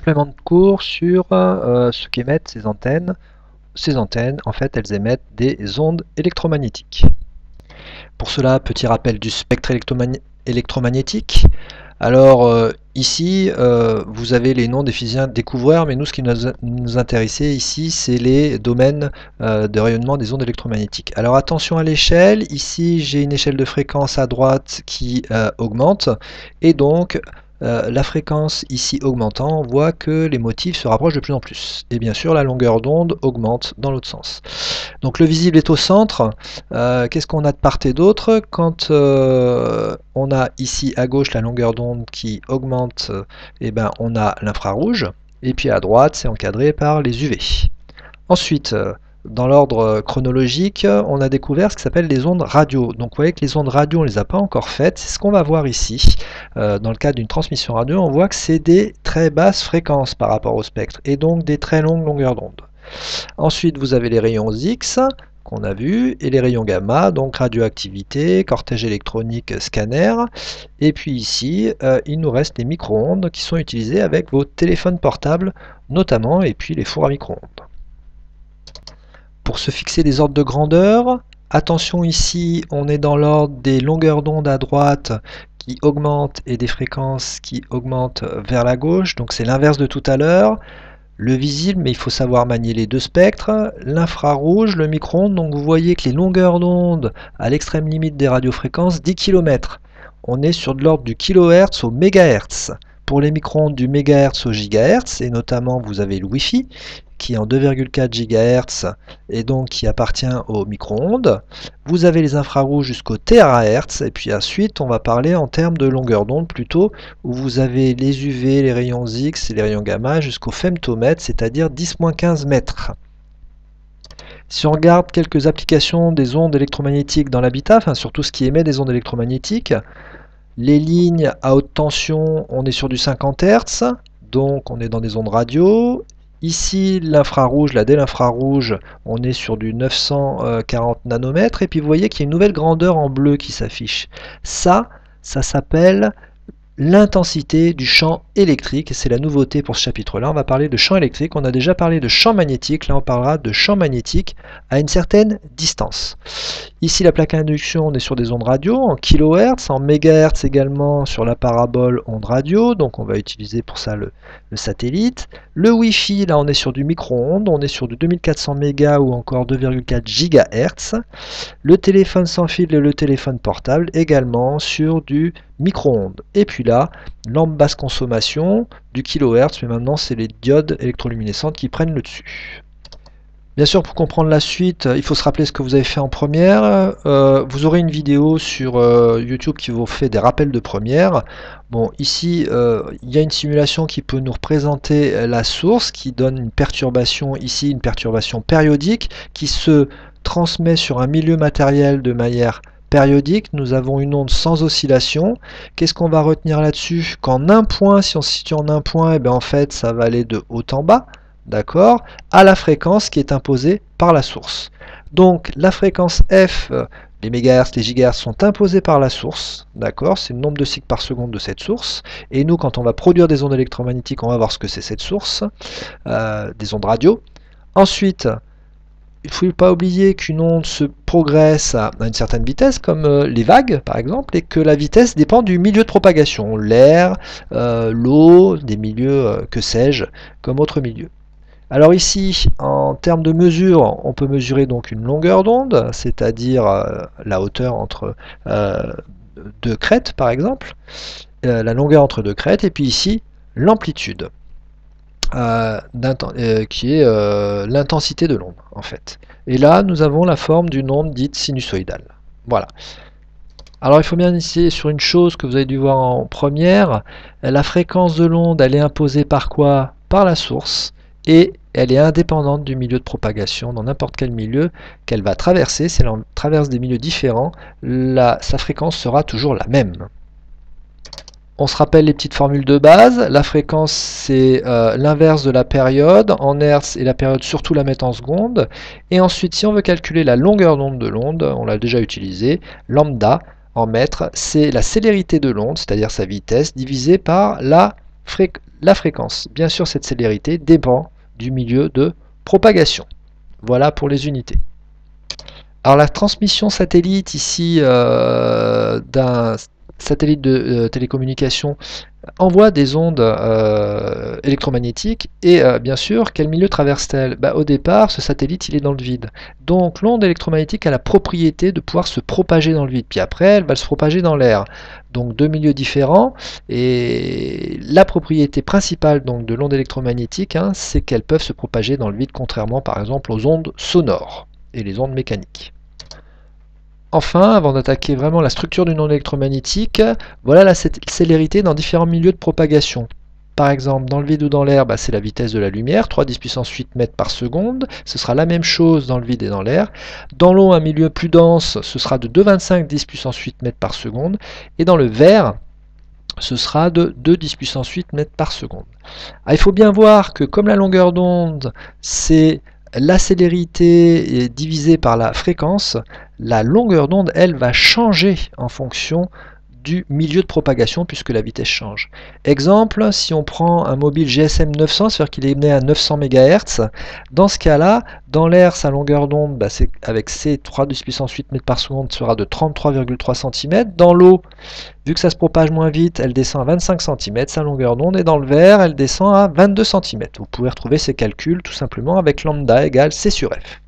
Complément de cours sur ce qu'émettent ces antennes. Ces antennes, en fait, elles émettent des ondes électromagnétiques. Pour cela, petit rappel du spectre électromagnétique. Alors ici, vous avez les noms des physiciens découvreurs, mais nous, ce qui nous intéressait ici, c'est les domaines de rayonnement des ondes électromagnétiques. Alors attention à l'échelle. Ici, j'ai une échelle de fréquence à droite qui augmente, et donc la fréquence ici augmentant, on voit que les motifs se rapprochent de plus en plus. Et bien sûr, la longueur d'onde augmente dans l'autre sens. Donc le visible est au centre. Qu'est-ce qu'on a de part et d'autre? Quand on a ici à gauche la longueur d'onde qui augmente, eh ben, on a l'infrarouge. Et puis à droite, c'est encadré par les UV. Ensuite, dans l'ordre chronologique, on a découvert ce qui s'appelle les ondes radio. Donc vous voyez que les ondes radio, on ne les a pas encore faites. C'est ce qu'on va voir ici. Dans le cadre d'une transmission radio, on voit que c'est des très basses fréquences par rapport au spectre, et donc des très longues longueurs d'onde. Ensuite, vous avez les rayons X, qu'on a vu, et les rayons gamma, donc radioactivité, cortège électronique, scanner. Et puis ici, il nous reste les micro-ondes qui sont utilisés avec vos téléphones portables notamment, et puis les fours à micro-ondes. Pour se fixer des ordres de grandeur, attention ici, on est dans l'ordre des longueurs d'onde à droite qui augmentent et des fréquences qui augmentent vers la gauche, donc c'est l'inverse de tout à l'heure. Le visible, mais il faut savoir manier les deux spectres, l'infrarouge, le micro-ondes, donc vous voyez que les longueurs d'onde à l'extrême limite des radiofréquences, 10 km. On est sur de l'ordre du kHz au mégahertz. Pour les micro-ondes du mégahertz au gigahertz, et notamment vous avez le Wi-Fi, qui est en 2,4 GHz et donc qui appartient aux micro-ondes. Vous avez les infrarouges jusqu'au TRAHz, et puis ensuite on va parler en termes de longueur d'onde plutôt, où vous avez les UV, les rayons X et les rayons gamma jusqu'au femtomètre, c'est-à-dire 10-15 mètres. Si on regarde quelques applications des ondes électromagnétiques dans l'habitat, enfin surtout ce qui émet des ondes électromagnétiques, les lignes à haute tension, on est sur du 50 Hz, donc on est dans des ondes radio. Ici, l'infrarouge, la dès infrarouge, on est sur du 940 nanomètres. Et puis vous voyez qu'il y a une nouvelle grandeur en bleu qui s'affiche. Ça s'appelle l'intensité du champ électrique. C'est la nouveauté pour ce chapitre-là. On va parler de champ électrique. On a déjà parlé de champ magnétique. Là, on parlera de champ magnétique à une certaine distance. Ici, la plaque à induction, on est sur des ondes radio en kHz, en mégahertz également sur la parabole ondes radio. Donc, on va utiliser pour ça le satellite. Le Wi-Fi, là, on est sur du micro-ondes. On est sur du 2400 mégas ou encore 2,4 GHz. Le téléphone sans fil et le téléphone portable également sur du micro-ondes. Et puis là, lampe basse consommation, du kHz, mais maintenant c'est les diodes électroluminescentes qui prennent le dessus. Bien sûr, pour comprendre la suite, il faut se rappeler ce que vous avez fait en première. Vous aurez une vidéo sur YouTube qui vous fait des rappels de première. Bon, ici, il y a une simulation qui peut nous représenter la source, qui donne une perturbation, ici une perturbation périodique, qui se transmet sur un milieu matériel de manière périodique. Nous avons une onde sans oscillation. Qu'est-ce qu'on va retenir là-dessus? Qu'en un point, si on se situe en un point, eh bien, en fait, ça va aller de haut en bas, d'accord, à la fréquence qui est imposée par la source. Donc, la fréquence F, les mégahertz, les gigahertz sont imposés par la source, d'accord, c'est le nombre de cycles par seconde de cette source. Et nous, quand on va produire des ondes électromagnétiques, on va voir ce que c'est cette source, des ondes radio. Ensuite, il ne faut pas oublier qu'une onde se progresse à une certaine vitesse, comme les vagues par exemple, et que la vitesse dépend du milieu de propagation, l'air, l'eau, des milieux, que sais-je, comme autre milieu. Alors ici, en termes de mesure, on peut mesurer donc une longueur d'onde, c'est-à-dire la hauteur entre deux crêtes par exemple, la longueur entre deux crêtes, et puis ici, l'amplitude. Qui est l'intensité de l'onde en fait. Et là, nous avons la forme d'une onde dite sinusoïdale. Voilà. Alors il faut bien insister sur une chose que vous avez dû voir en première. La fréquence de l'onde, elle est imposée par quoi? Par la source. Et elle est indépendante du milieu de propagation. Dans n'importe quel milieu qu'elle va traverser, si elle traverse des milieux différents, sa fréquence sera toujours la même. On se rappelle les petites formules de base. La fréquence, c'est l'inverse de la période. En hertz, et la période, surtout la mettre en secondes. Et ensuite, si on veut calculer la longueur d'onde de l'onde, on l'a déjà utilisé, lambda en mètres, c'est la célérité de l'onde, c'est-à-dire sa vitesse, divisée par la fréquence. Bien sûr, cette célérité dépend du milieu de propagation. Voilà pour les unités. Alors la transmission satellite ici d'un satellite de télécommunication envoie des ondes électromagnétiques et bien sûr, quel milieu traverse-t-elle? Au départ, ce satellite il est dans le vide. Donc l'onde électromagnétique a la propriété de pouvoir se propager dans le vide. Puis après, elle va se propager dans l'air. Donc deux milieux différents. Et la propriété principale donc, de l'onde électromagnétique, hein, c'est qu'elles peuvent se propager dans le vide, contrairement par exemple aux ondes sonores et les ondes mécaniques. Enfin, avant d'attaquer vraiment la structure d'une onde électromagnétique, voilà la célérité dans différents milieux de propagation. Par exemple, dans le vide ou dans l'air, c'est la vitesse de la lumière, 3 10 puissance 8 mètres par seconde. Ce sera la même chose dans le vide et dans l'air. Dans l'eau, un milieu plus dense, ce sera de 2,25 10 puissance 8 mètres par seconde. Et dans le verre, ce sera de 2 10 puissance 8 mètres par seconde. Alors, il faut bien voir que comme la longueur d'onde, c'est la célérité divisée par la fréquence, la longueur d'onde, elle, va changer en fonction du milieu de propagation puisque la vitesse change. Exemple, si on prend un mobile GSM 900, c'est-à-dire qu'il est né à 900 MHz, dans ce cas-là, dans l'air, sa longueur d'onde, avec ses 3 10 puissance 8 mètres par seconde, sera de 33,3 cm. Dans l'eau, vu que ça se propage moins vite, elle descend à 25 cm, sa longueur d'onde, et dans le verre, elle descend à 22 cm. Vous pouvez retrouver ces calculs tout simplement avec lambda égale C sur F.